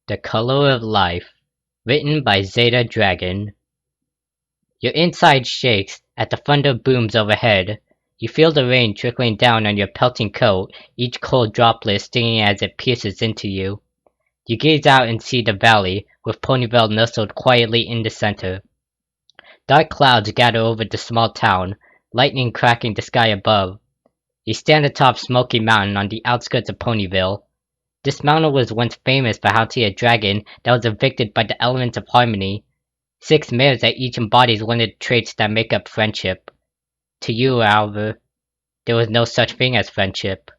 The Color of Life, written by Zeta Dragon. Your inside shakes as the thunder booms overhead. You feel the rain trickling down on your pelting coat, each cold droplet stinging as it pierces into you. You gaze out and see the valley, with Ponyville nestled quietly in the center. Dark clouds gather over the small town, lightning cracking the sky above. You stand atop Smokey Mountain on the outskirts of Ponyville. This mountain was once famous for housing a dragon that was evicted by the elements of harmony. 6 mares that each embodies one of the traits that make up friendship. To you, however, there was no such thing as friendship.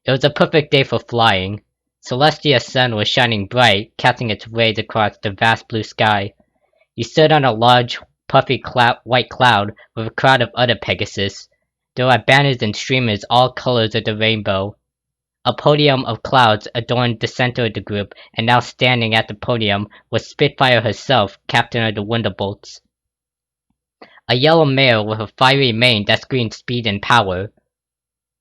It was a perfect day for flying. Celestia's sun was shining bright, casting its rays across the vast blue sky. You stood on a large, puffy white cloud with a crowd of other Pegasus. There were banners and streamers, all colors of the rainbow. A podium of clouds adorned the center of the group, and now standing at the podium was Spitfire herself, captain of the Wonderbolts. A yellow mare with a fiery mane that screamed speed and power.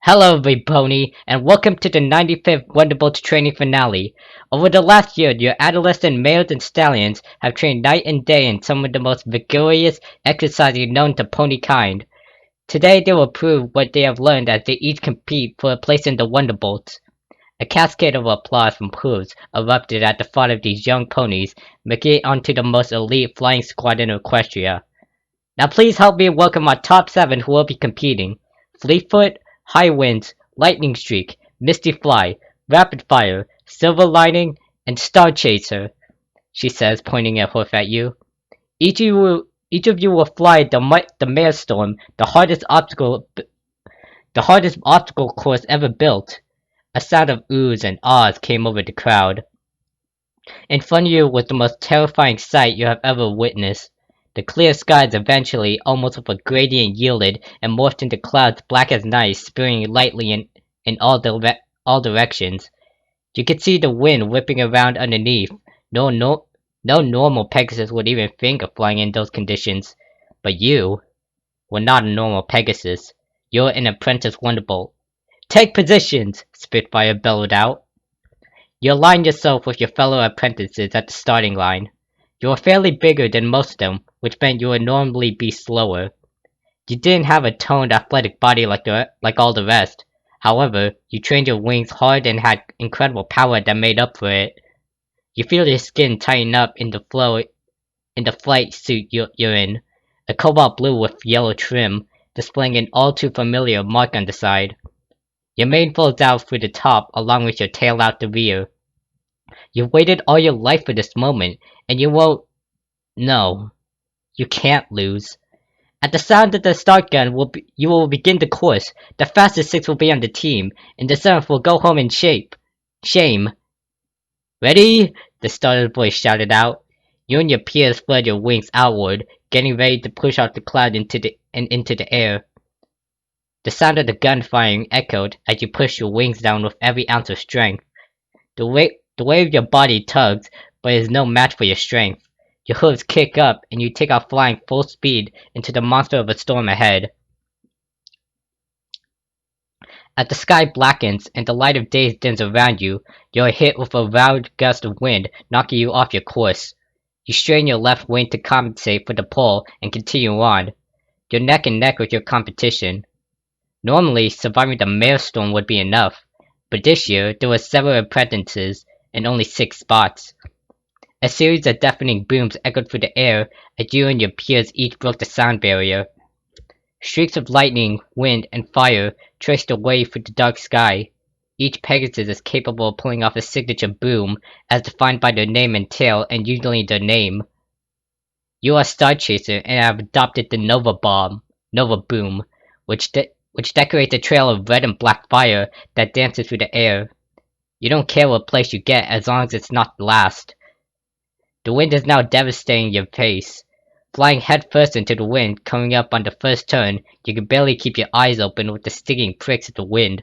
Hello, everybody, and welcome to the 95th Wonderbolt training finale. Over the last year, your adolescent mares and stallions have trained night and day in some of the most vigorous exercising known to pony kind. Today they will prove what they have learned as they each compete for a place in the Wonderbolts. A cascade of applause from hooves erupted at the thought of these young ponies making it onto the most elite flying squad in Equestria. Now please help me welcome our top 7 who will be competing. Fleetfoot, High Winds, Lightning Streak, Misty Fly, Rapid Fire, Silver Lining, and Star Chaser, she says, pointing a hoof at you. Each of you will fly the Maelstrom, the hardest obstacle course ever built. A sound of oohs and ahs came over the crowd. In front of you was the most terrifying sight you have ever witnessed. The clear skies eventually, almost with a gradient, yielded and morphed into clouds black as night, spewing lightly in all directions. You could see the wind whipping around underneath. No normal Pegasus would even think of flying in those conditions. But you were not a normal Pegasus. You're an apprentice Wonderbolt. Take positions! Spitfire bellowed out. You aligned yourself with your fellow apprentices at the starting line. You were fairly bigger than most of them, which meant you would normally be slower. You didn't have a toned, athletic body like all the rest. However, you trained your wings hard and had incredible power that made up for it. You feel your skin tighten up in the flight suit you're in, a cobalt blue with yellow trim, displaying an all too familiar mark on the side. Your mane folds out through the top, along with your tail out the rear. You've waited all your life for this moment, and you won't... No. You can't lose. At the sound of the start gun, you will begin the course. The fastest 6 will be on the team, and the 7th will go home in shame. Ready? The startled voice shouted out. You and your peers spread your wings outward, getting ready to push out the cloud into the air. The sound of the gun firing echoed as you pushed your wings down with every ounce of strength. The weight of your body tugs, but is no match for your strength. Your hooves kick up, and you take off flying full speed into the monster of a storm ahead. As the sky blackens and the light of day dims around you, you are hit with a loud gust of wind, knocking you off your course. You strain your left wing to compensate for the pull and continue on. You're neck and neck with your competition. Normally, surviving the maelstrom would be enough, but this year there were several apprentices and only 6 spots. A series of deafening booms echoed through the air as you and your peers each broke the sound barrier. Streaks of lightning, wind, and fire traced a way through the dark sky. Each Pegasus is capable of pulling off a signature boom, as defined by their name and tail, and usually their name. You are Star Chaser and have adopted the Nova Boom, which decorates a trail of red and black fire that dances through the air. You don't care what place you get as long as it's not the last. The wind is now devastating your face. Flying headfirst into the wind, coming up on the first turn, you can barely keep your eyes open with the stinging pricks of the wind.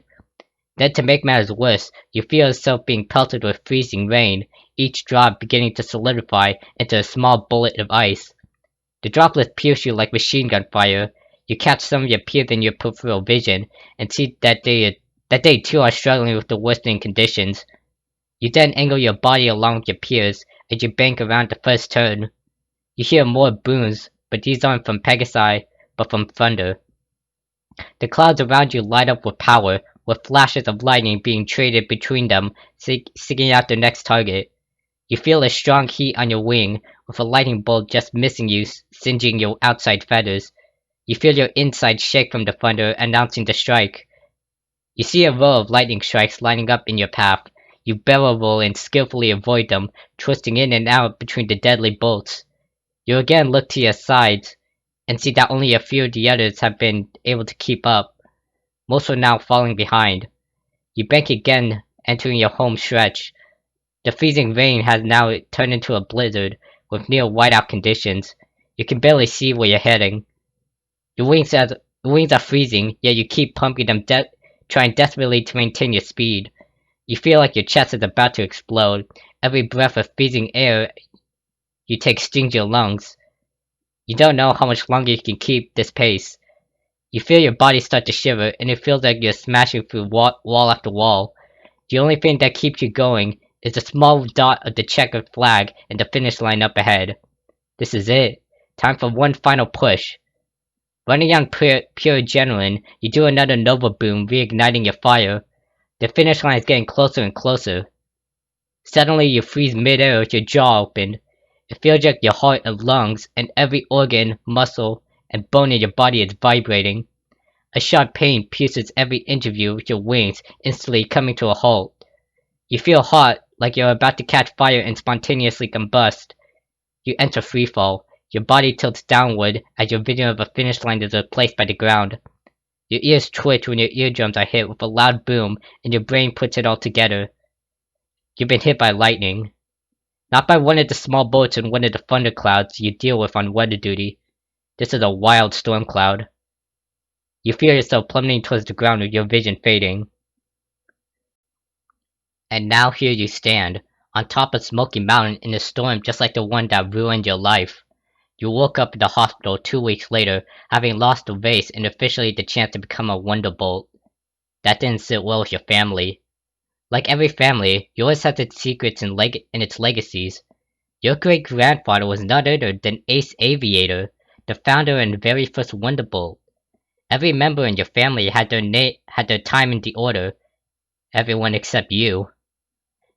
Then to make matters worse, you feel yourself being pelted with freezing rain, each drop beginning to solidify into a small bullet of ice. The droplets pierce you like machine gun fire. You catch some of your peers in your peripheral vision, and see that they too are struggling with the worsening conditions. You then angle your body along with your peers as you bank around the first turn. You hear more booms, but these aren't from Pegasi, but from thunder. The clouds around you light up with power, with flashes of lightning being traded between them, seeking out the next target. You feel a strong heat on your wing, with a lightning bolt just missing you, singeing your outside feathers. You feel your inside shake from the thunder, announcing the strike. You see a row of lightning strikes lining up in your path. You barrel roll and skillfully avoid them, twisting in and out between the deadly bolts. You again look to your sides, and see that only a few of the others have been able to keep up. Most are now falling behind. You bank again, entering your home stretch. The freezing rain has now turned into a blizzard, with near whiteout conditions. You can barely see where you're heading. Your wings are freezing, yet you keep pumping them, trying desperately to maintain your speed. You feel like your chest is about to explode. Every breath of freezing air you take stings your lungs. You don't know how much longer you can keep this pace. You feel your body start to shiver, and it feels like you're smashing through wall after wall. The only thing that keeps you going is the small dot of the checkered flag and the finish line up ahead. This is it. Time for one final push. Running on pure adrenaline, you do another Nova Boom, reigniting your fire. The finish line is getting closer and closer. Suddenly you freeze mid-air with your jaw open. It feels like your heart and lungs and every organ, muscle, and bone in your body is vibrating. A sharp pain pierces every inch of you with your wings, instantly coming to a halt. You feel hot, like you're about to catch fire and spontaneously combust. You enter freefall. Your body tilts downward as your vision of a finish line is replaced by the ground. Your ears twitch when your eardrums are hit with a loud boom, and your brain puts it all together. You've been hit by lightning. Not by one of the small bolts in one of the thunderclouds you deal with on weather duty. This is a wild storm cloud. You feel yourself plummeting towards the ground with your vision fading. And now here you stand, on top of Smokey Mountain in a storm just like the one that ruined your life. You woke up in the hospital 2 weeks later, having lost the race and officially the chance to become a Wonderbolt. That didn't sit well with your family. Like every family, yours has its secrets and its legacies. Your great-grandfather was none other than ACE AVIATOR, the founder and very first Wonderbolt. Every member in your family had their time in the order. Everyone except you.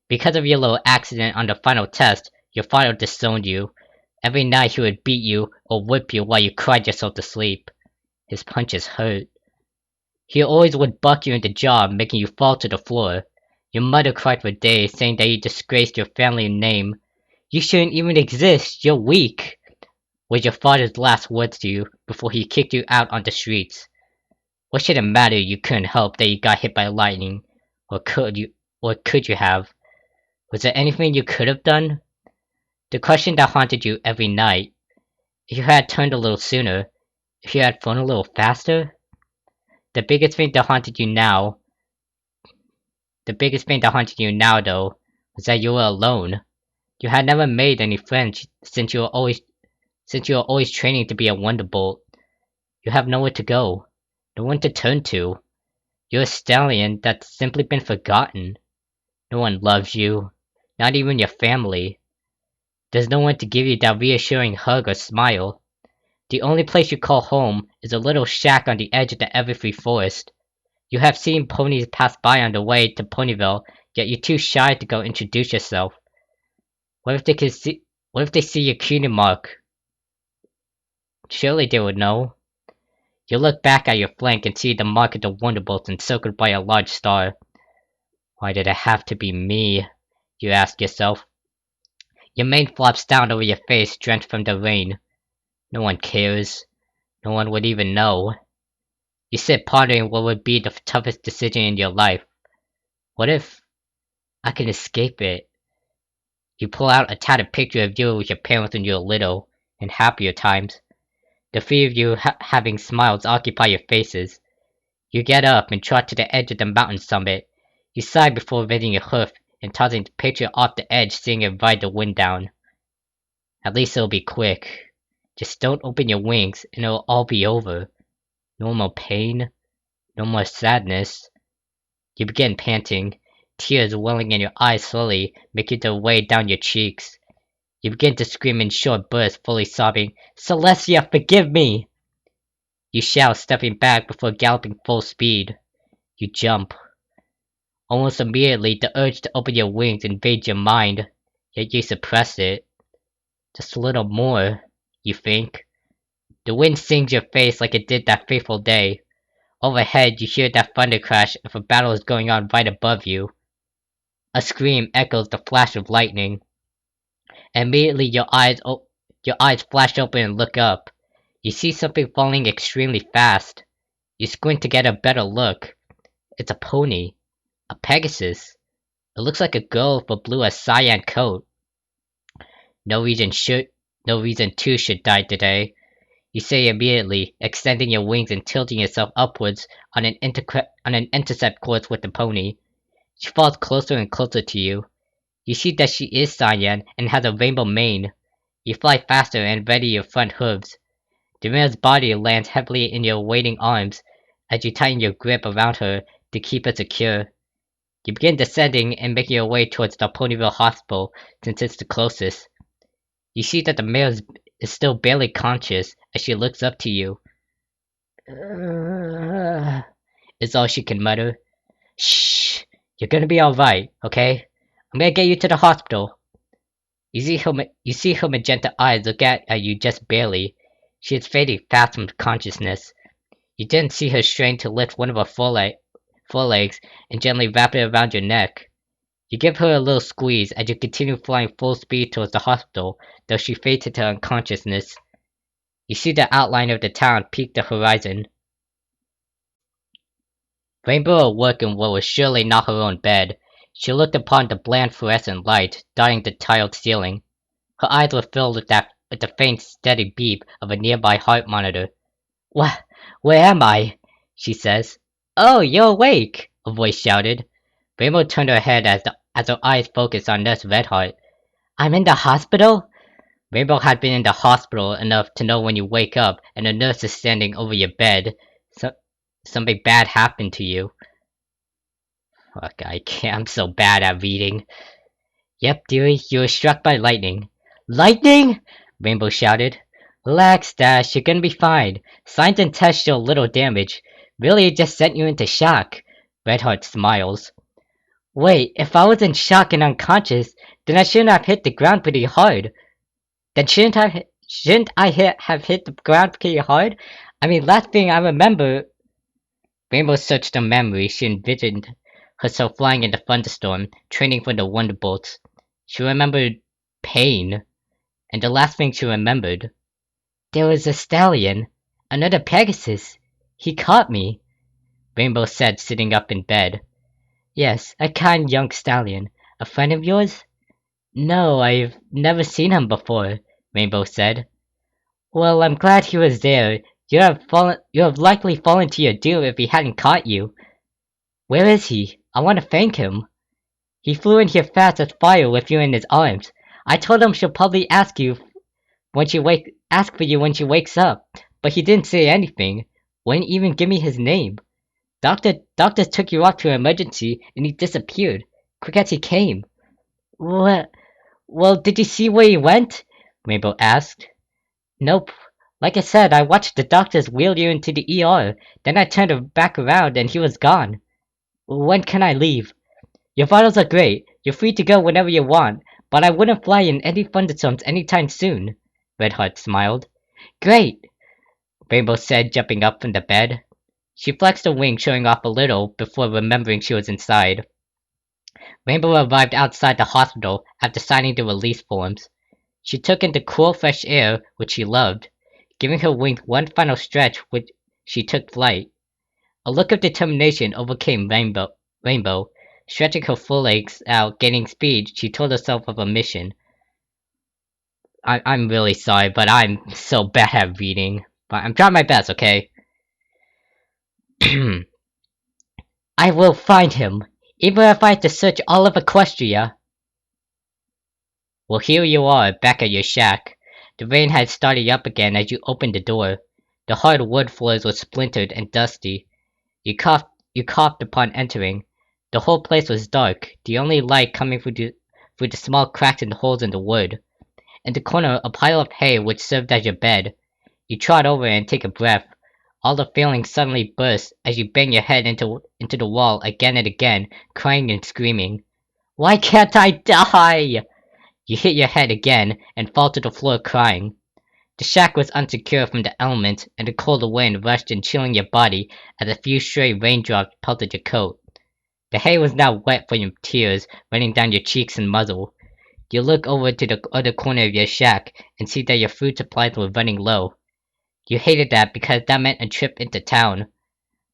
Because of your little accident on the final test, your father disowned you. Every night he would beat you or whip you while you cried yourself to sleep. His punches hurt. He always would buck you in the jaw, making you fall to the floor. Your mother cried for days, saying that you disgraced your family name. You shouldn't even exist, you're weak, was your father's last words to you before he kicked you out on the streets. What should it matter you couldn't help that you got hit by lightning? Or could you have? Was there anything you could have done? The question that haunted you every night. If you had turned a little sooner, if you had flown a little faster? The biggest thing that haunted you now, though, was that you were alone. You had never made any friends since you were always training to be a Wonderbolt. You have nowhere to go, no one to turn to. You're a stallion that's simply been forgotten. No one loves you, not even your family. There's no one to give you that reassuring hug or smile. The only place you call home is a little shack on the edge of the Everfree Forest. You have seen ponies pass by on the way to Ponyville, yet you're too shy to go introduce yourself. What if they see your cutie mark? Surely they would know. You look back at your flank and see the mark of the Wonderbolt encircled by a large star. Why did it have to be me? You ask yourself. Your mane flops down over your face, drenched from the rain. No one cares. No one would even know. You sit pondering what would be the toughest decision in your life. What if I can escape it? You pull out a tattered picture of you with your parents when you were little, in happier times. The three of you having smiles occupy your faces. You get up and trot to the edge of the mountain summit. You sigh before raising your hoof and tossing the picture off the edge, seeing it ride the wind down. At least it'll be quick. Just don't open your wings and it'll all be over. No more pain. No more sadness. You begin panting, tears welling in your eyes slowly, making their way down your cheeks. You begin to scream in short bursts, fully sobbing, "Celestia, forgive me!" You shout, stepping back before galloping full speed. You jump. Almost immediately, the urge to open your wings invades your mind, yet you suppress it. Just a little more, you think. The wind sings your face like it did that fateful day. Overhead, you hear that thunder crash if a battle is going on right above you. A scream echoes the flash of lightning. Immediately, your eyes flash open and look up. You see something falling extremely fast. You squint to get a better look. It's a pony. A Pegasus. It looks like a girl with a blue as cyan coat. No reason two should die today. You say immediately, extending your wings and tilting yourself upwards on an intercept course with the pony. She falls closer and closer to you. You see that she is cyan and has a rainbow mane. You fly faster and ready your front hooves. The mare's body lands heavily in your waiting arms as you tighten your grip around her to keep her secure. You begin descending and making your way towards the Ponyville Hospital since it's the closest. You see that the mare is still barely conscious as she looks up to you. Is all she can mutter. Shh! You're gonna be alright, okay? I'm gonna get you to the hospital. You see her magenta eyes look at you just barely. She is fading fast from consciousness. You then see her strain to lift one of her forelegs and gently wrap it around your neck. You give her a little squeeze as you continue flying full speed towards the hospital, though she fades into unconsciousness. You see the outline of the town peak the horizon. Rainbow awoke in what was surely not her own bed. She looked upon the bland fluorescent light dotting the tiled ceiling. Her eyes were filled with the faint, steady beep of a nearby heart monitor. Where am I?" she says. "Oh, you're awake!" a voice shouted. Rainbow turned her head as her eyes focused on Nurse Redheart. "I'm in the hospital?" Rainbow had been in the hospital enough to know when you wake up and a nurse is standing over your bed, something bad happened to you. Fuck, I'm so bad at reading. "Yep, dearie, you were struck by lightning." "Lightning?" Rainbow shouted. "Relax, Dash, you're gonna be fine. Signs and tests show little damage. Really, it just sent you into shock." Redheart smiles. "Wait, if I was in shock and unconscious, then I shouldn't have hit the ground pretty hard. Then shouldn't I have hit the ground pretty hard? I mean, last thing I remember..." Rainbow searched her memory. She envisioned herself flying in the thunderstorm, training for the Wonderbolts. She remembered pain, and the last thing she remembered. "There was a stallion. Another Pegasus. He caught me," Rainbow said, sitting up in bed. "Yes, a kind young stallion. A friend of yours?" "No, I've never seen him before," Rainbow said. "Well, I'm glad he was there. You have likely fallen to your doom if he hadn't caught you. Where is he? I want to thank him." "He flew in here fast as fire with you in his arms. I told him she'll probably ask for you when she wakes up, but he didn't say anything. Wouldn't even give me his name. Doctors took you off to emergency and he disappeared, quick as he came." Well, did you see where he went?" Rainbow asked. "Nope. Like I said, I watched the doctors wheel you into the ER, then I turned back around and he was gone." "When can I leave?" "Your vitals are great. You're free to go whenever you want, but I wouldn't fly in any thunderstorms anytime soon." Redheart smiled. "Great!" Rainbow said, jumping up from the bed. She flexed her wings, showing off a little before remembering she was inside. Rainbow arrived outside the hospital after signing the release forms. She took in the cool, fresh air, which she loved. Giving her wings one final stretch, which she took flight. A look of determination overcame Rainbow. Stretching her forelegs out, gaining speed, she told herself of a mission. I'm really sorry, but I'm so bad at reading. But I'm trying my best, okay? "I will find him, even if I have to search all of Equestria." Well, here you are, back at your shack. The rain had started up again as you opened the door. The hard wood floors were splintered and dusty. You coughed upon entering. The whole place was dark, the only light coming through the small cracks and holes in the wood. In the corner, a pile of hay which served as your bed. You trot over and take a breath. All the feelings suddenly burst as you bang your head into the wall again and again, crying and screaming. Why can't I die? You hit your head again and fall to the floor crying. The shack was unsecure from the elements, and the cold wind rushed in chilling your body as a few stray raindrops pelted your coat. The hay was now wet from your tears running down your cheeks and muzzle. You look over to the other corner of your shack and see that your food supplies were running low. You hated that because that meant a trip into town.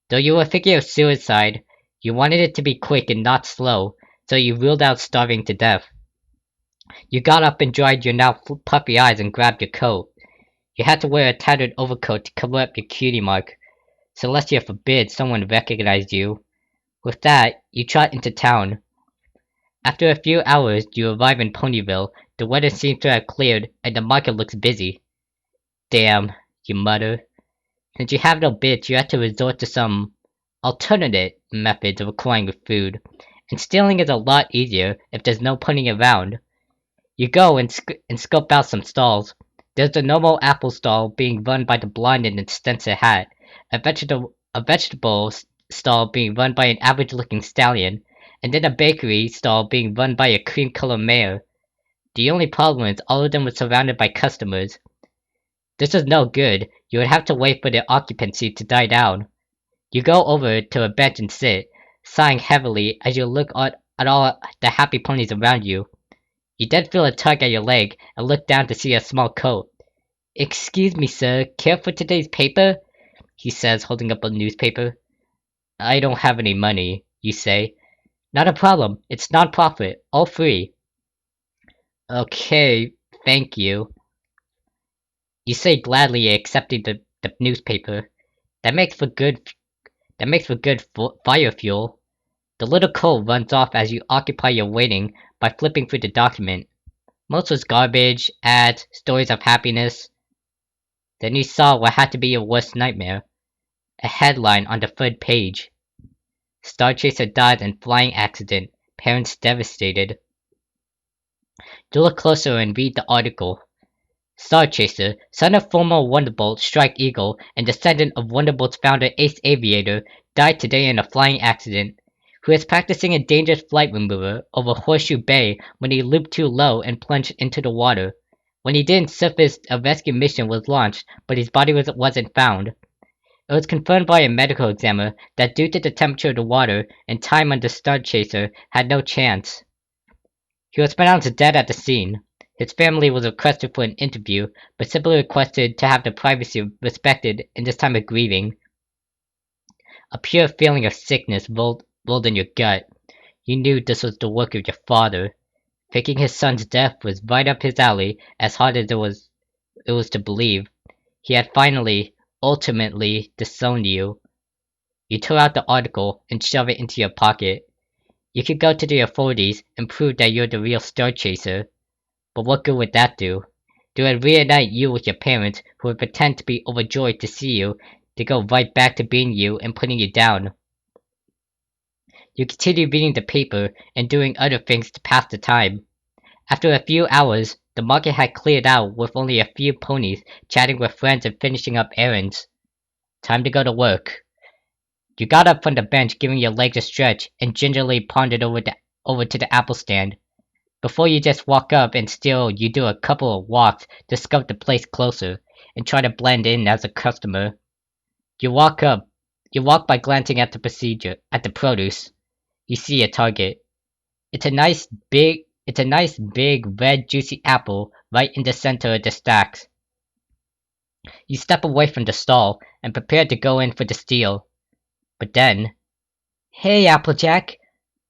Though you were thinking of suicide, you wanted it to be quick and not slow, so you ruled out starving to death. You got up and dried your now puffy eyes and grabbed your coat. You had to wear a tattered overcoat to cover up your cutie mark. Celestia forbid someone recognized you. With that, you trot into town. After a few hours, you arrive in Ponyville. The weather seems to have cleared, and the market looks busy. Damn, you mutter. Since you have no bits, you have to resort to some alternate methods of acquiring food, and stealing is a lot easier if there's no ponying around. You go and scope out some stalls. There's the normal apple stall being run by the blonde in the Stencil hat, a vegetable stall being run by an average-looking stallion, and then a bakery stall being run by a cream-colored mare. The only problem is all of them were surrounded by customers. This is no good. You would have to wait for the occupancy to die down. You go over to a bench and sit, sighing heavily as you look at all the happy ponies around you. You then feel a tug at your leg and look down to see a small coat. Excuse me, sir, care for today's paper? He says, holding up a newspaper. I don't have any money, you say. Not a problem. It's non-profit. All free. Okay, thank you. You say gladly accepting the newspaper. That makes for good fire fuel. The little coal runs off as you occupy your waiting by flipping through the document. Most was garbage, ads, stories of happiness. Then you saw what had to be your worst nightmare. A headline on the third page. Star Chaser dies in flying accident. Parents devastated. You look closer and read the article. Star Chaser, son of former Wonderbolt Strike Eagle and descendant of Wonderbolt's founder ACE Aviator, died today in a flying accident. He was practicing a dangerous flight maneuver over Horseshoe Bay when he looped too low and plunged into the water. When he didn't surface, a rescue mission was launched, but his body wasn't found. It was confirmed by a medical examiner that due to the temperature of the water and time on the Star Chaser had no chance. He was pronounced dead at the scene. His family was requested for an interview, but simply requested to have their privacy respected in this time of grieving. A pure feeling of sickness rolled in your gut. You knew this was the work of your father. Faking his son's death was right up his alley, as hard as it was to believe. He had finally, ultimately, disowned you. You tore out the article and shoved it into your pocket. You could go to the authorities and prove that you're the real Star Chaser. But what good would that do? They would reunite you with your parents, who would pretend to be overjoyed to see you, to go right back to being you and putting you down. You continued reading the paper and doing other things to pass the time. After a few hours, the market had cleared out with only a few ponies chatting with friends and finishing up errands. Time to go to work. You got up from the bench, giving your legs a stretch, and gingerly pondered over to the apple stand. Before you just walk up and steal, you do a couple of walks to scope the place closer, and try to blend in as a customer. You walk by glancing at the produce. You see a target. It's a nice big red juicy apple right in the center of the stacks. You step away from the stall and prepare to go in for the steal. But then, hey Applejack!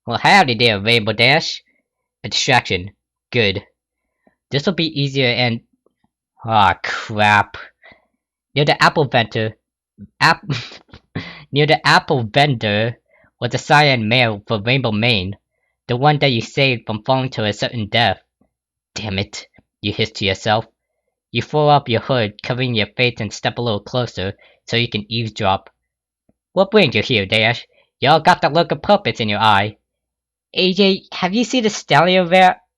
Well howdy there, Rainbow Dash! A distraction. Good. This'll be easier and... Aw, crap. Near the apple vendor... Near the apple vendor was a cyan mare for Rainbow Mane, the one that you saved from falling to a certain death. Damn it, you hiss to yourself. You throw up your hood, covering your face and step a little closer, so you can eavesdrop. What brings you here, Dash? You all got that look of purpose in your eye. AJ, have you seen a stallion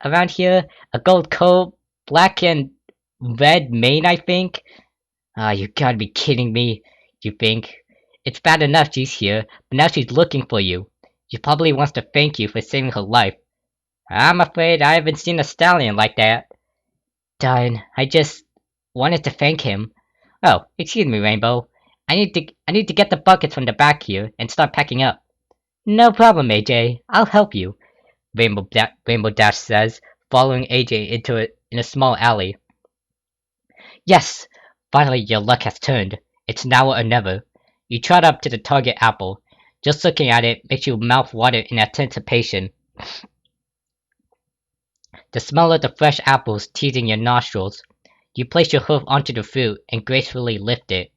around here? A gold coat, black and red mane, I think? Ah, you gotta be kidding me, you think? It's bad enough she's here, but now she's looking for you. She probably wants to thank you for saving her life. I'm afraid I haven't seen a stallion like that. Darn, I just wanted to thank him. Oh, excuse me, Rainbow. I need to get the buckets from the back here and start packing up. No problem, AJ. I'll help you. Rainbow Dash says, following AJ in a small alley. Yes! Finally your luck has turned. It's now or never. You trot up to the target apple. Just looking at it makes your mouth water in anticipation. The smell of the fresh apples teasing your nostrils. You place your hoof onto the fruit and gracefully lift it.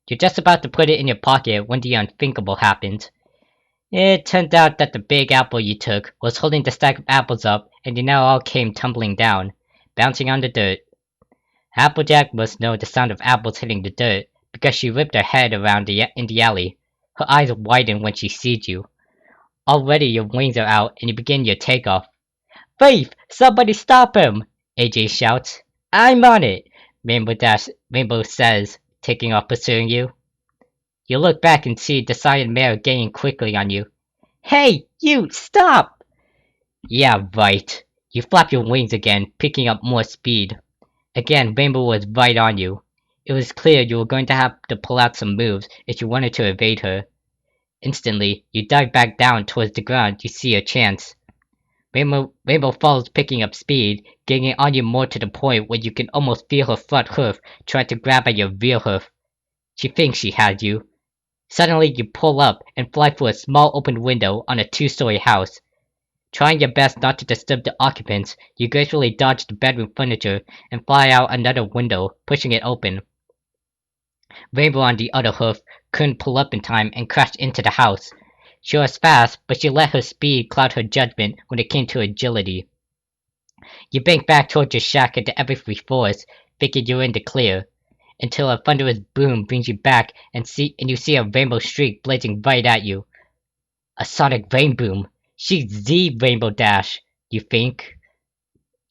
You're just about to put it in your pocket when the unthinkable happens. It turned out that the big apple you took was holding the stack of apples up, and they now all came tumbling down, bouncing on the dirt. Applejack must know the sound of apples hitting the dirt, because she whipped her head around in the alley. Her eyes widen when she sees you. Already your wings are out, and you begin your takeoff. Thief! Somebody stop him! AJ shouts. I'm on it! Rainbow says, taking off pursuing you. You look back and see the cyan mare gaining quickly on you. Hey, you, stop! Yeah, right. You flap your wings again, picking up more speed. Again, Rainbow was right on you. It was clear you were going to have to pull out some moves if you wanted to evade her. Instantly, you dive back down towards the ground. You see a chance. Rainbow follows, picking up speed, getting on you more to the point where you can almost feel her front hoof trying to grab at your rear hoof. She thinks she has you. Suddenly, you pull up and fly through a small open window on a two-story house. Trying your best not to disturb the occupants, you gracefully dodge the bedroom furniture and fly out another window, pushing it open. Rainbow on the other hoof couldn't pull up in time and crashed into the house. She was fast, but she let her speed cloud her judgment when it came to agility. You bank back towards your shack into every free force, thinking you're in the clear, until a thunderous boom brings you back and you see a rainbow streak blazing right at you. A sonic rain boom. She's the Rainbow Dash, you think.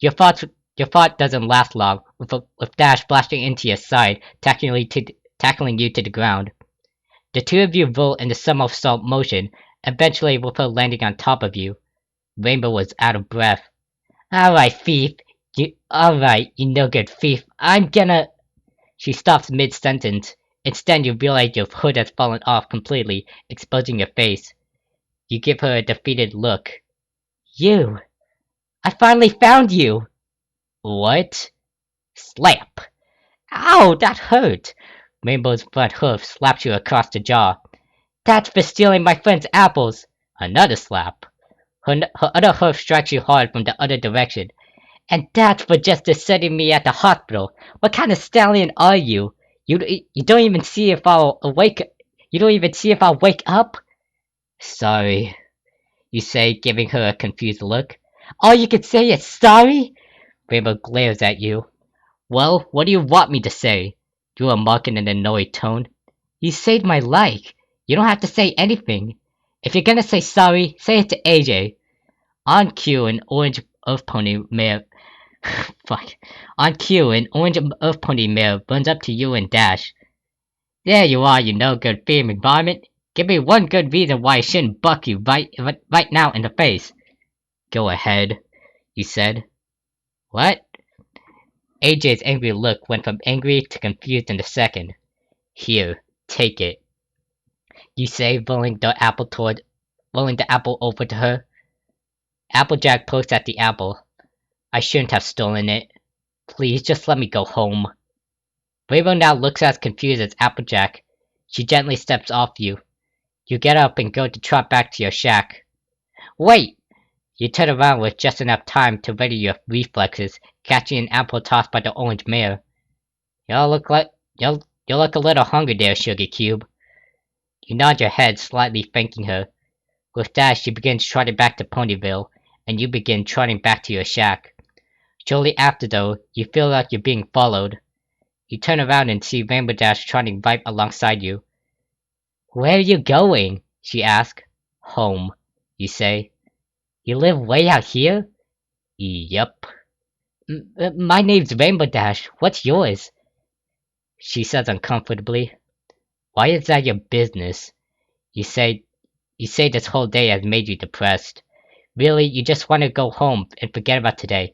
Your thought doesn't last long, with Dash blasting into your side, tackling you to the ground. The two of you roll in the somersault motion, eventually with her landing on top of you. Rainbow was out of breath. Alright, thief. Alright, you no good thief. I'm gonna... She stops mid-sentence. Instead, you realize your hood has fallen off completely, exposing your face. You give her a defeated look. You! I finally found you! What? Slap! Ow, that hurt! Rainbow's front hoof slaps you across the jaw. That's for stealing my friend's apples! Another slap. Her other hoof strikes you hard from the other direction. And that's for just deserting me at the hospital. What kind of stallion are you? You don't even see if I'll wake up? Sorry, you say, giving her a confused look. All you can say is sorry? Rainbow glares at you. Well, what do you want me to say? You remark in an annoyed tone. You saved my life. You don't have to say anything. If you're gonna say sorry, say it to AJ. On cue, an orange earth pony mare... Fuck. On cue, an orange earth pony mare runs up to you and Dash. There you are, you no-good theme varmint. Give me one good reason why I shouldn't buck you right now in the face. Go ahead, you said. What? AJ's angry look went from angry to confused in a second. Here, take it. You say, rolling the apple over to her. Applejack pokes at the apple. I shouldn't have stolen it. Please, just let me go home. Rainbow now looks as confused as Applejack. She gently steps off you. You get up and go to trot back to your shack. Wait! You turn around with just enough time to ready your reflexes, catching an apple tossed by the orange mare. You look a little hungry there, Sugar Cube. You nod your head, slightly thanking her. With that, she begins trotting back to Ponyville, and you begin trotting back to your shack. Shortly after, though, you feel like you're being followed. You turn around and see Rainbow Dash trotting right alongside you. Where are you going? She asks. Home, you say. You live way out here? Yup. My name's Rainbow Dash. What's yours? She says uncomfortably. Why is that your business? You say this whole day has made you depressed. Really, you just want to go home and forget about today.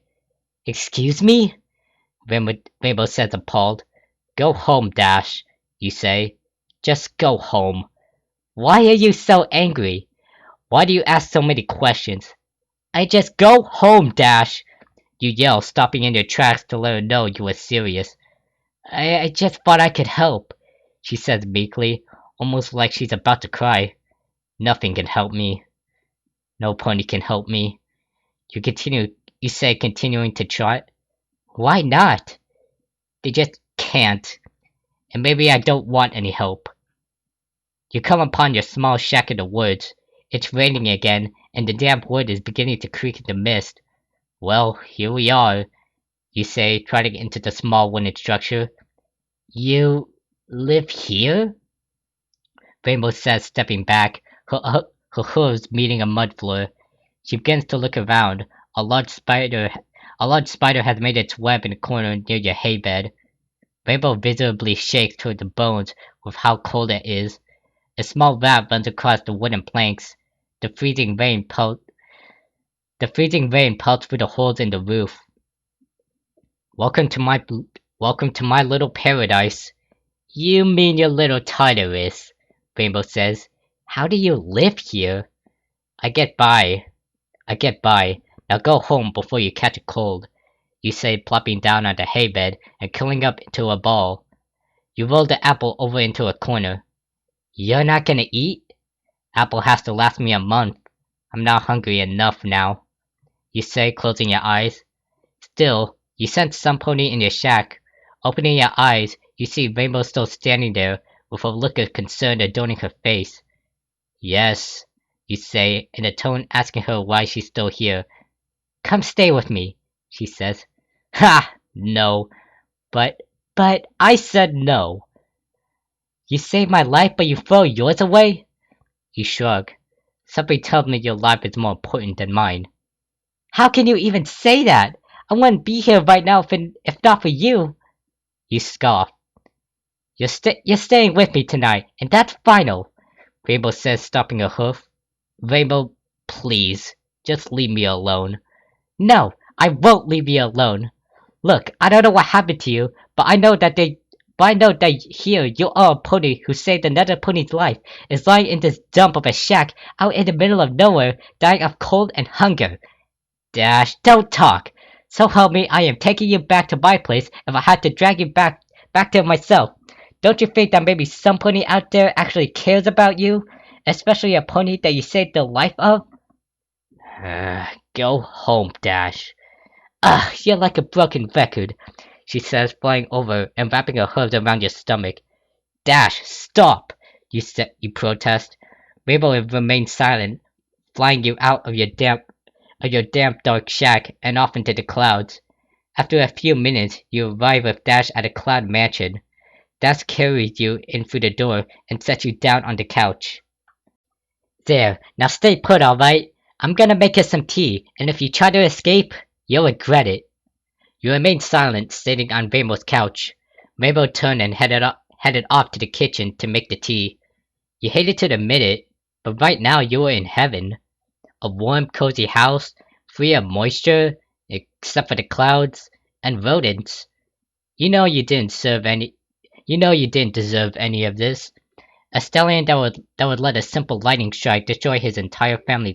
Excuse me? Rainbow says appalled. Go home, Dash, you say. Just go home. Why are you so angry? Why do you ask so many questions? I just go home, Dash! You yell, stopping in your tracks to let her know you were serious. I just thought I could help, she says meekly, almost like she's about to cry. Nothing can help me. No pony can help me. You say, continuing to trot. Why not? They just can't. And maybe I don't want any help. You come upon your small shack in the woods. It's raining again, and the damp wood is beginning to creak in the mist. Well, here we are, you say, trotting into the small wooden structure. You live here? Rainbow says, stepping back, her hooves meeting a mud floor. She begins to look around. A large spider has made its web in the corner near your hay bed. Rainbow visibly shakes toward the bones with how cold it is. A small rat runs across the wooden planks. The freezing rain pelts through the holes in the roof. Welcome to my little paradise. You mean your little Tartarus, Rainbow says. How do you live here? I get by. Now go home before you catch a cold, you say, plopping down on the hay bed and curling up into a ball. You roll the apple over into a corner. You're not gonna eat? Apple has to last me a month. I'm not hungry enough now, you say, closing your eyes. Still, you sense some pony in your shack. Opening your eyes, you see Rainbow still standing there, with a look of concern adorning her face. Yes, you say, in a tone asking her why she's still here. Come stay with me, she says. Ha! No. But I said no. You saved my life, but you throw yours away? You shrug. Something tells me your life is more important than mine. How can you even say that? I wouldn't be here right now if not for you. You scoff. You're staying with me tonight, and that's final, Rainbow says, stopping her hoof. Rainbow, please, just leave me alone. No, I won't leave you alone. Look, I don't know what happened to you, but I know that here you are a pony who saved another pony's life, is lying in this dump of a shack out in the middle of nowhere, dying of cold and hunger. Dash, don't talk. So help me, I am taking you back to my place if I had to drag you back there myself. Don't you think that maybe some pony out there actually cares about you? Especially a pony that you saved the life of? Go home, Dash. Ugh, you're like a broken record, she says, flying over and wrapping her hooves around your stomach. Dash, stop! You protest. Rainbow remains silent, flying you out of your damp dark shack and off into the clouds. After a few minutes, you arrive with Dash at a cloud mansion. Dash carries you in through the door and sets you down on the couch. There, now stay put, alright? I'm gonna make us some tea, and if you try to escape, you'll regret it. You remain silent, sitting on Rainbow's couch. Rainbow turned and headed off to the kitchen to make the tea. You hated to admit it, but right now you were in heaven. A warm, cozy house, free of moisture, except for the clouds, and rodents. You know you didn't deserve any of this. A stallion that would let a simple lightning strike destroy his entire family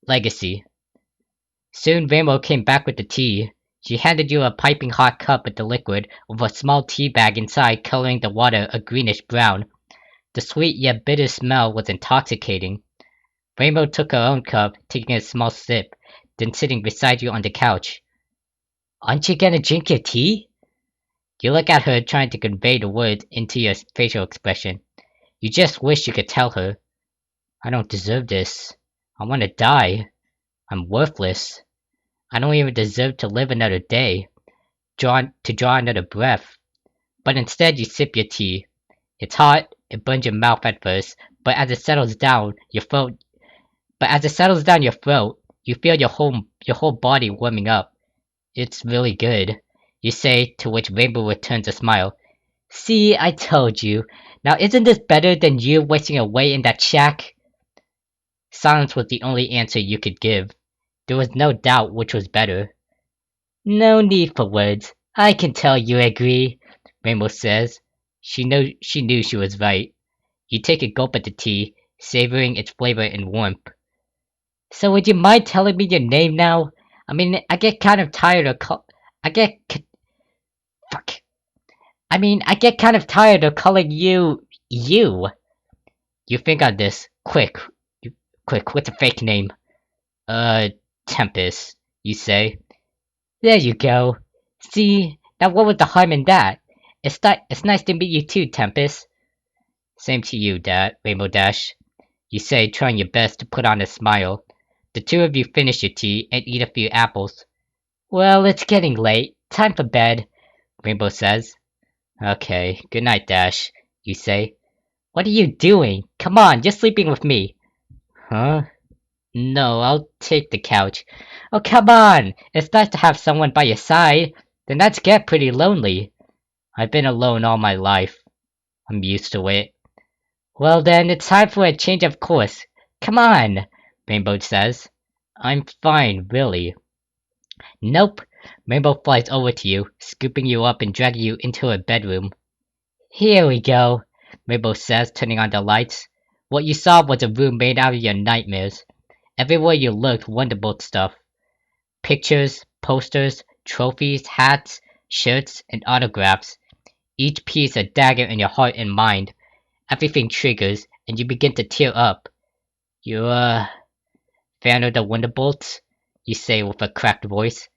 legacy. Soon Rainbow came back with the tea. She handed you a piping hot cup with the liquid, with a small tea bag inside coloring the water a greenish brown. The sweet yet bitter smell was intoxicating. Rainbow took her own cup, taking a small sip, then sitting beside you on the couch. Aren't you gonna drink your tea? You look at her, trying to convey the words into your facial expression. You just wish you could tell her. I don't deserve this. I want to die. I'm worthless. I don't even deserve to live another day, draw another breath. But instead you sip your tea. It's hot, it burns your mouth at first, but as it settles down, your throat But as it settles down your throat, you feel your whole body warming up. It's really good, you say, to which Rainbow returns a smile. See, I told you. Now isn't this better than you wasting away in that shack? Silence was the only answer you could give. There was no doubt which was better. No need for words. I can tell you agree, Rainbow says. She knew she was right. You take a gulp at the tea, savoring its flavor and warmth. So would you mind telling me your name now? I mean, I get kind of tired of I get fuck. I get kind of tired of calling you. You think on this. Quick, what's a fake name? Uh, Tempest, you say. There you go. See, now what was the harm in that? It's nice to meet you too, Tempest. Same to you, Rainbow Dash. You say, trying your best to put on a smile. The two of you finish your tea and eat a few apples. Well, it's getting late. Time for bed, Rainbow says. Okay, good night, Dash, you say. What are you doing? Come on, you're sleeping with me. Huh? No, I'll take the couch. Oh, come on! It's nice to have someone by your side. The nights get pretty lonely. I've been alone all my life. I'm used to it. Well then, it's time for a change of course. Come on, Rainbow says. I'm fine, really. Nope. Rainbow flies over to you, scooping you up and dragging you into her bedroom. Here we go, Rainbow says, turning on the lights. What you saw was a room made out of your nightmares. Everywhere you looked, Wonderbolt stuff. Pictures, posters, trophies, hats, shirts, and autographs. Each piece a dagger in your heart and mind. Everything triggers, and you begin to tear up. You, fan of the Wonderbolts? You say with a cracked voice.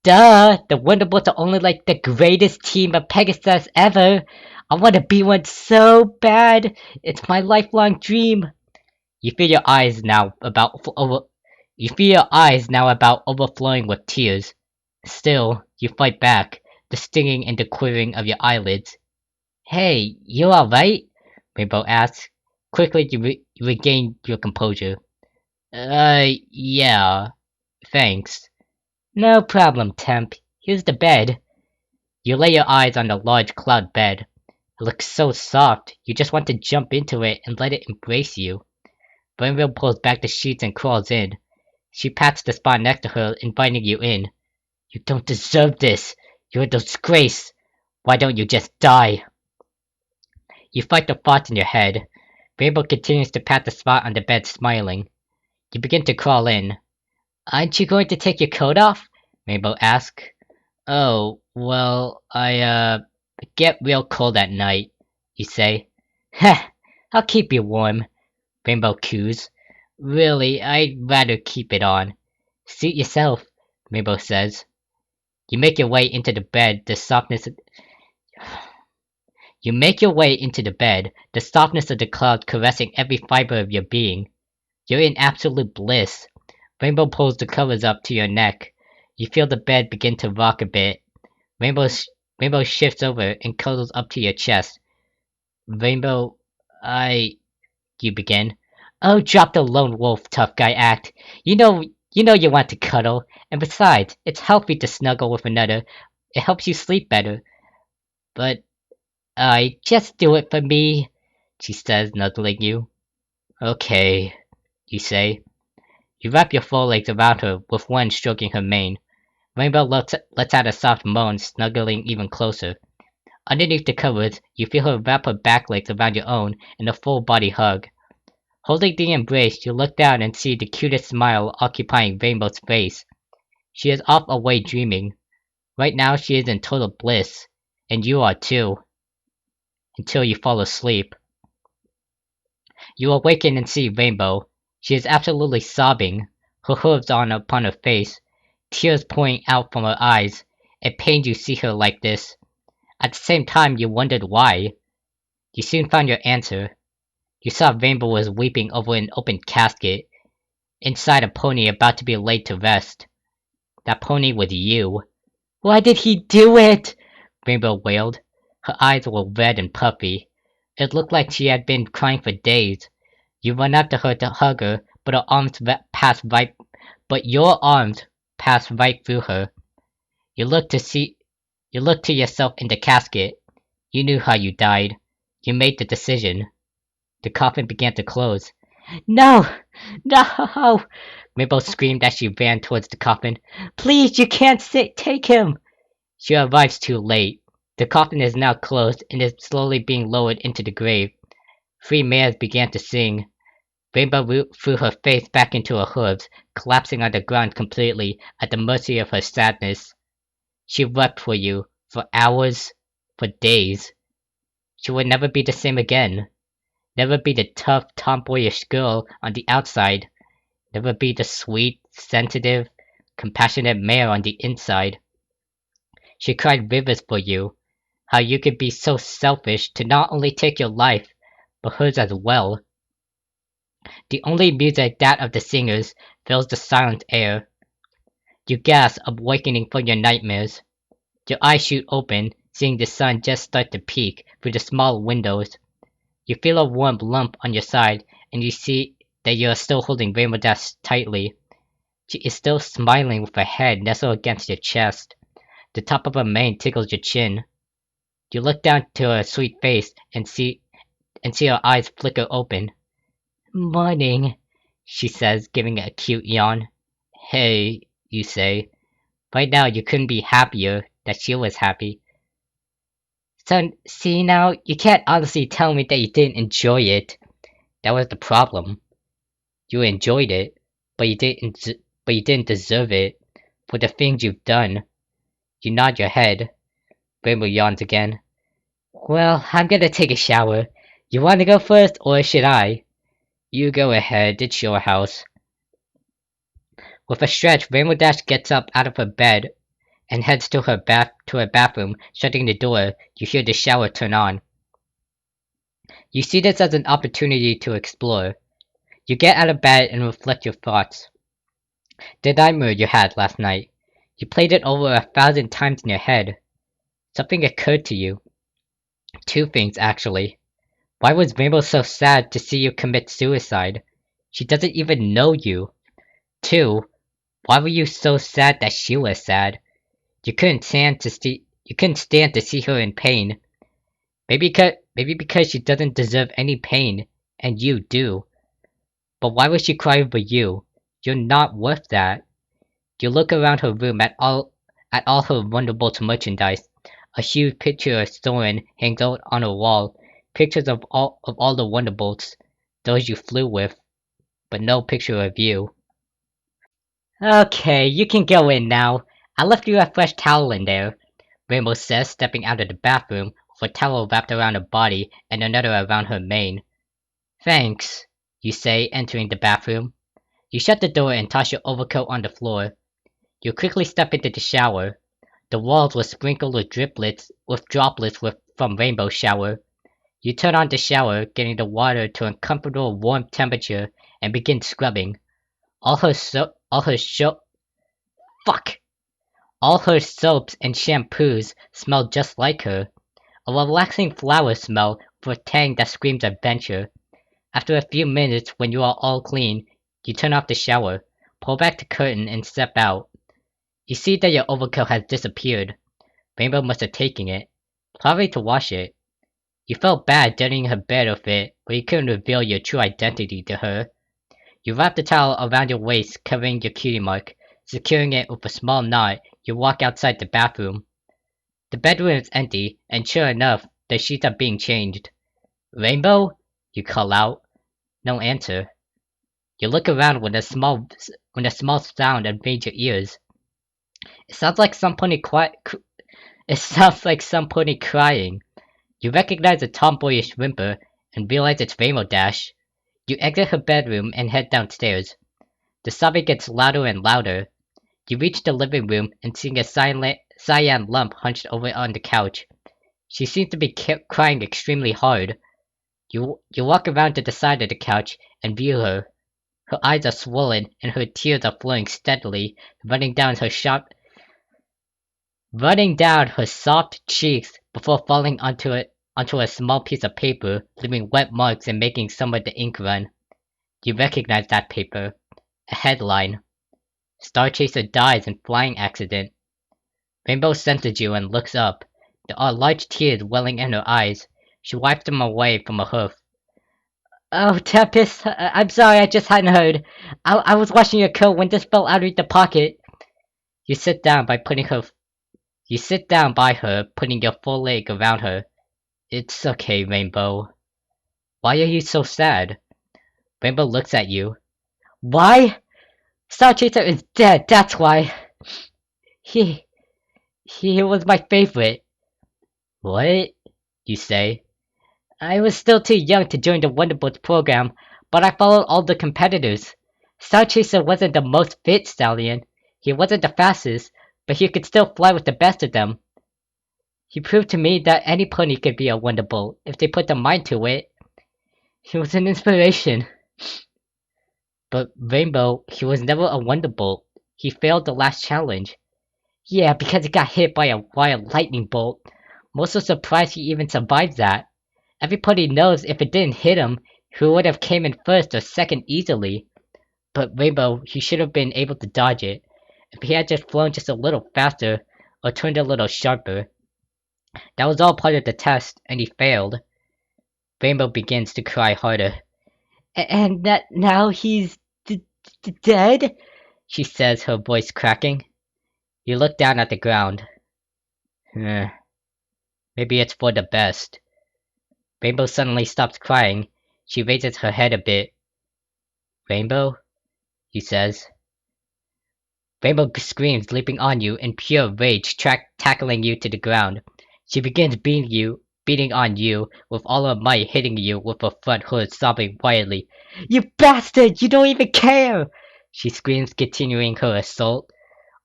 Duh! The Wonderbolts are only like the greatest team of Pegasus ever! I want to be one so bad! It's my lifelong dream! You feel your eyes now about overflowing with tears. Still, you fight back, the stinging and the quivering of your eyelids. Hey, you alright? Rainbow asks. Quickly, you regain your composure. Yeah. Thanks. No problem, Temp. Here's the bed. You lay your eyes on the large cloud bed. It looks so soft, you just want to jump into it and let it embrace you. Rainbow pulls back the sheets and crawls in. She pats the spot next to her, inviting you in. You don't deserve this! You're a disgrace! Why don't you just die? You fight the thoughts in your head. Rainbow continues to pat the spot on the bed, smiling. You begin to crawl in. Aren't you going to take your coat off? Rainbow asks. Oh, well, I get real cold at night, you say. Heh, I'll keep you warm, Rainbow coos. Really, I'd rather keep it on. Suit yourself, Rainbow says. You make your way into the bed, the softness of the cloud caressing every fiber of your being. You're in absolute bliss. Rainbow pulls the covers up to your neck. You feel the bed begin to rock a bit. Rainbow shifts over and cuddles up to your chest. Rainbow, you begin. Oh, drop the lone wolf tough guy act. You know you want to cuddle, and besides, it's healthy to snuggle with another. It helps you sleep better. But, just do it for me, she says, nuzzling you. Okay, you say. You wrap your forelegs around her, with one stroking her mane. Rainbow lets out a soft moan, snuggling even closer. Underneath the covers, you feel her wrap her back legs around your own in a full body hug. Holding the embrace, you look down and see the cutest smile occupying Rainbow's face. She is off away dreaming. Right now she is in total bliss, and you are too. Until you fall asleep. You awaken and see Rainbow. She is absolutely sobbing, her hooves on upon her face, tears pouring out from her eyes. It pained you see her like this. At the same time you wondered why. You soon found your answer. You saw Rainbow was weeping over an open casket, inside a pony about to be laid to rest. That pony was you. Why did he do it? Rainbow wailed. Her eyes were red and puffy. It looked like she had been crying for days. You run up to her to hug her, but her arms pass right, but your arms pass right through her. You look to yourself in the casket. You knew how you died. You made the decision. The coffin began to close. No! No! Mabel screamed as she ran towards the coffin. Please, you can't take him! She arrives too late. The coffin is now closed and is slowly being lowered into the grave. Three mares began to sing. Rainbow threw her face back into her hooves, collapsing on the ground completely, at the mercy of her sadness. She wept for you, for hours, for days. She would never be the same again. Never be the tough, tomboyish girl on the outside. Never be the sweet, sensitive, compassionate mare on the inside. She cried rivers for you. How you could be so selfish to not only take your life, but hers as well. The only music, that of the singers, fills the silent air. You gasp, awakening from your nightmares. Your eyes shoot open, seeing the sun just start to peek through the small windows. You feel a warm lump on your side, and you see that you are still holding Rainbow Dash tightly. She is still smiling with her head nestled against your chest. The top of her mane tickles your chin. You look down to her sweet face and see her eyes flicker open. Morning, she says, giving a cute yawn. Hey, you say. Right now you couldn't be happier that she was happy. So, see now, you can't honestly tell me that you didn't enjoy it. That was the problem. You enjoyed it, but you didn't deserve it for the things you've done. You nod your head. Rainbow yawns again. Well, I'm gonna take a shower. You wanna go first, or should I? You go ahead, it's your house. With a stretch, Rainbow Dash gets up out of her bed and heads to her bathroom, shutting the door. You hear the shower turn on. You see this as an opportunity to explore. You get out of bed and reflect your thoughts. The nightmare you had last night. You played it over 1,000 times in your head. Something occurred to you. Two things, actually. Why was Rainbow so sad to see you commit suicide? She doesn't even know you. Two, why were you so sad that she was sad? You couldn't stand to see her in pain. Maybe because she doesn't deserve any pain, and you do. But why would she cry over you? You're not worth that. You look around her room at all her Wonderbolt merchandise. A huge picture of Soren hangs out on her wall. Pictures of all the Wonderbolts, those you flew with, but no picture of you. Okay, you can go in now. I left you a fresh towel in there, Rainbow says, stepping out of the bathroom with a towel wrapped around her body and another around her mane. Thanks, you say, entering the bathroom. You shut the door and toss your overcoat on the floor. You quickly step into the shower. The walls were sprinkled with droplets from Rainbow's shower. You turn on the shower, getting the water to a comfortable warm temperature, and begin scrubbing. All her soaps and shampoos smell just like her. A relaxing flower smell with a tang that screams adventure. After a few minutes, when you are all clean, you turn off the shower, pull back the curtain, and step out. You see that your overcoat has disappeared. Rainbow must have taken it, probably to wash it. You felt bad dirtying her bed with it, but you couldn't reveal your true identity to her. You wrap the towel around your waist, covering your cutie mark. Securing it with a small knot, you walk outside the bathroom. The bedroom is empty, and sure enough, the sheets are being changed. Rainbow? You call out. No answer. You look around when a small sound invades your ears. It sounds like some pony crying. You recognize a tomboyish whimper and realize it's Rainbow Dash. You exit her bedroom and head downstairs. The sobbing gets louder and louder. You reach the living room and see a cyan lump hunched over on the couch. She seems to be crying extremely hard. You walk around to the side of the couch and view her. Her eyes are swollen and her tears are flowing steadily, running down her soft cheeks before falling onto a small piece of paper, leaving wet marks and making some of the ink run. You recognize that paper. A headline. Star Chaser dies in flying accident. Rainbow senses you and looks up. There are large tears welling in her eyes. She wipes them away from her hoof. Oh, Tempest, I'm sorry, I just hadn't heard. I was washing your coat when this fell out of the pocket. You sit down by putting her. You sit down by her, putting your full leg around her. It's okay, Rainbow. Why are you so sad? Rainbow looks at you. Why? Star Chaser is dead, that's why. He... he was my favorite. What? You say. I was still too young to join the Wonderbolt program, but I followed all the competitors. Star Chaser wasn't the most fit stallion. He wasn't the fastest, but he could still fly with the best of them. He proved to me that any pony could be a Wonderbolt if they put their mind to it. He was an inspiration. But Rainbow, he was never a Wonderbolt. He failed the last challenge. Yeah, because he got hit by a wild lightning bolt. Most are surprised he even survived that. Everybody knows if it didn't hit him, he would have came in first or second easily. But Rainbow, he should have been able to dodge it. If he had just flown just a little faster, or turned a little sharper. That was all part of the test, and he failed. Rainbow begins to cry harder. And that now he's dead? She says, her voice cracking. You look down at the ground. Maybe it's for the best. Rainbow suddenly stops crying. She raises her head a bit. Rainbow? He says. Rainbow screams, leaping on you in pure rage, tackling you to the ground. She begins beating on you with all her might, hitting you with her front hood, sobbing wildly. You bastard! You don't even care! She screams, continuing her assault.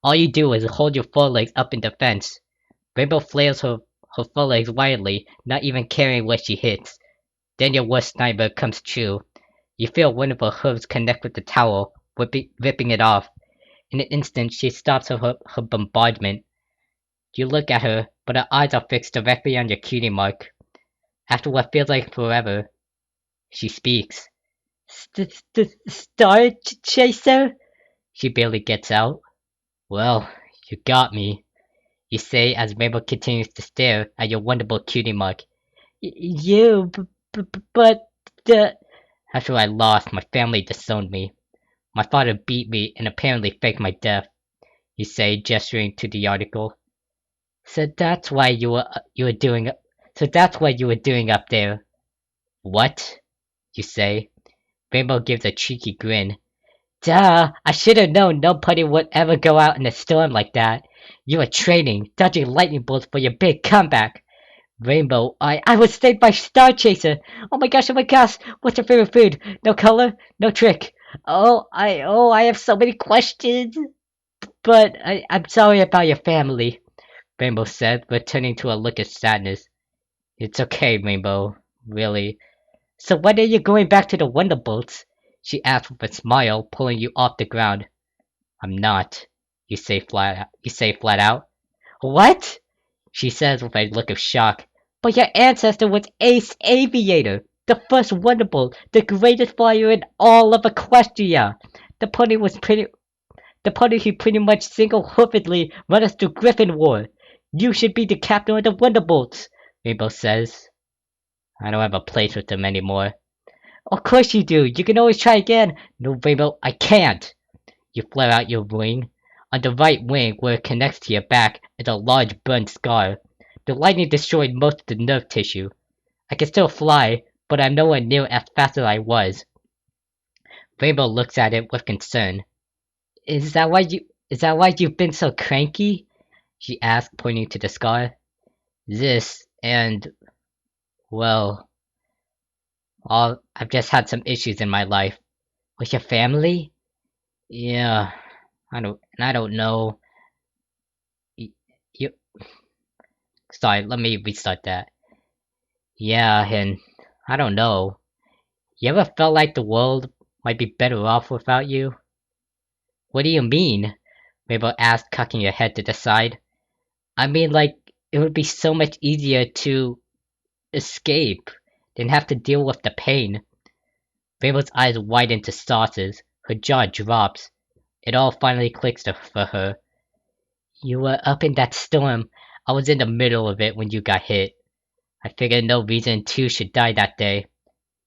All you do is hold your forelegs up in defense. Rainbow flails her forelegs wildly, not even caring what she hits. Then your worst nightmare comes true. You feel one of her hooves connect with the towel, ripping it off. In an instant, she stops her bombardment. You look at her, but her eyes are fixed directly on your cutie mark. After what feels like forever, she speaks. Star Chaser? She barely gets out. Well, you got me, you say as Rainbow continues to stare at your wonderful cutie mark. But after I lost, my family disowned me. My father beat me and apparently faked my death, you say, gesturing to the article. So that's why you were doing up there. What? You say. Rainbow gives a cheeky grin. Duh! I should have known nobody would ever go out in a storm like that. You were training, dodging lightning bolts for your big comeback. Rainbow, I was saved by Star Chaser. Oh my gosh, what's your favorite food? No color? No trick? I have so many questions. But I'm sorry about your family, Rainbow said, returning to a look of sadness. It's okay, Rainbow. Really. So when are you going back to the Wonderbolts? She asked with a smile, pulling you off the ground. I'm not. You say flat out. What? She says with a look of shock. But your ancestor was Ace Aviator, the first Wonderbolt, the greatest flyer in all of Equestria. The pony who pretty much single-handedly led us to Griffin War. You should be the captain of the Wonderbolts, Rainbow says. I don't have a place with them anymore. Of course you do. You can always try again. No, Rainbow, I can't. You flare out your wing. On the right wing, where it connects to your back, is a large burnt scar. The lightning destroyed most of the nerve tissue. I can still fly, but I'm nowhere near as fast as I was. Rainbow looks at it with concern. Is that why you've been so cranky? She asked, pointing to the scar. This, and, well, I've just had some issues in my life. With your family? Yeah, I don't know. You, sorry, let me restart that. Yeah, and I don't know. You ever felt like the world might be better off without you? What do you mean? Rainbow asked, cocking her head to the side. I mean, like, it would be so much easier to escape than have to deal with the pain. Rainbow's eyes widen to saucers. Her jaw drops. It all finally clicks for her. You were up in that storm. I was in the middle of it when you got hit. I figured no reason two should die that day,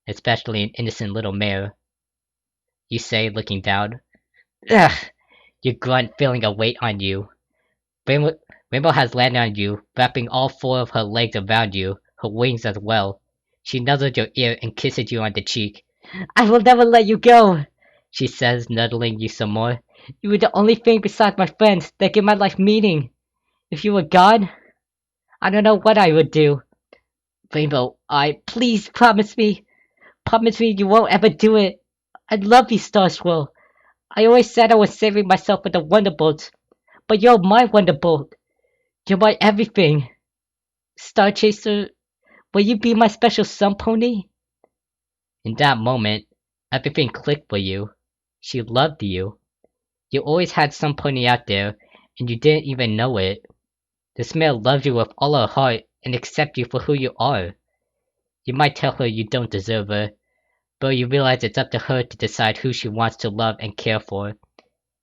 especially an innocent little mare. You say, looking down. Ugh! You grunt, feeling a weight on you. Rainbow has landed on you, wrapping all four of her legs around you, her wings as well. She nuzzles your ear and kisses you on the cheek. I will never let you go, she says, nuzzling you some more. You were the only thing besides my friends that give my life meaning. If you were gone, I don't know what I would do. Rainbow, please promise me. Promise me you won't ever do it. I love you, Star Swirl. I always said I was saving myself with the Wonderbolts, but you're my Wonderbolt. You're my everything. Star Chaser, will you be my special sun pony? In that moment, everything clicked for you. She loved you. You always had some pony out there, and you didn't even know it. This male loves you with all her heart and accepts you for who you are. You might tell her you don't deserve her, but you realize it's up to her to decide who she wants to love and care for,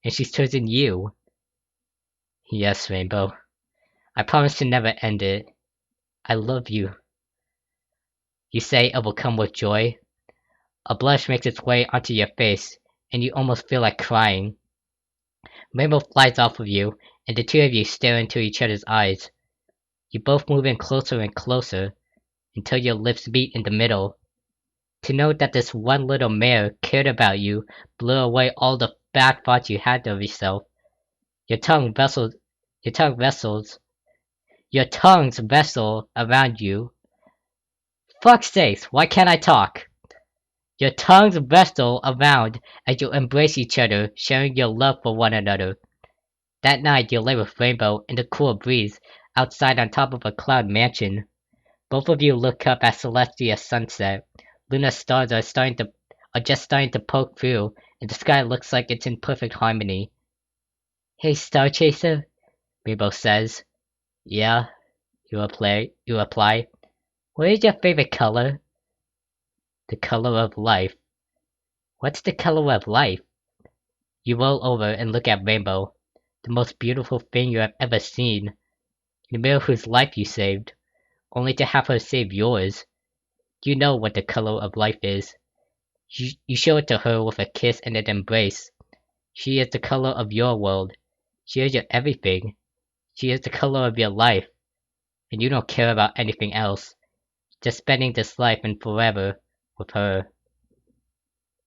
and she's chosen you. Yes, Rainbow. I promise to never end it. I love you. You say, overcome with joy. A blush makes its way onto your face, and you almost feel like crying. Rainbow flies off of you, and the two of you stare into each other's eyes. You both move in closer and closer, until your lips meet in the middle. To know that this one little mare cared about you blew away all the bad thoughts you had of yourself. Your tongue vessels, your tongue vessels, your tongues vessel around you. Fuck's sakes, why can't I talk? Your tongues wrestle around as you embrace each other, sharing your love for one another. That night you lay with Rainbow in the cool breeze, outside on top of a cloud mansion. Both of you look up at celestial sunset. Lunar stars are just starting to poke through, and the sky looks like it's in perfect harmony. Hey, Star Chaser, Rainbow says. Yeah, you reply. What is your favorite color? The color of life. What's the color of life? You roll over and look at Rainbow, the most beautiful thing you have ever seen. The mirror whose life you saved, only to have her save yours. You know what the color of life is. You show it to her with a kiss and an embrace. She is the color of your world. She is your everything. She is the color of your life. And you don't care about anything else. Just spending this life and forever with her.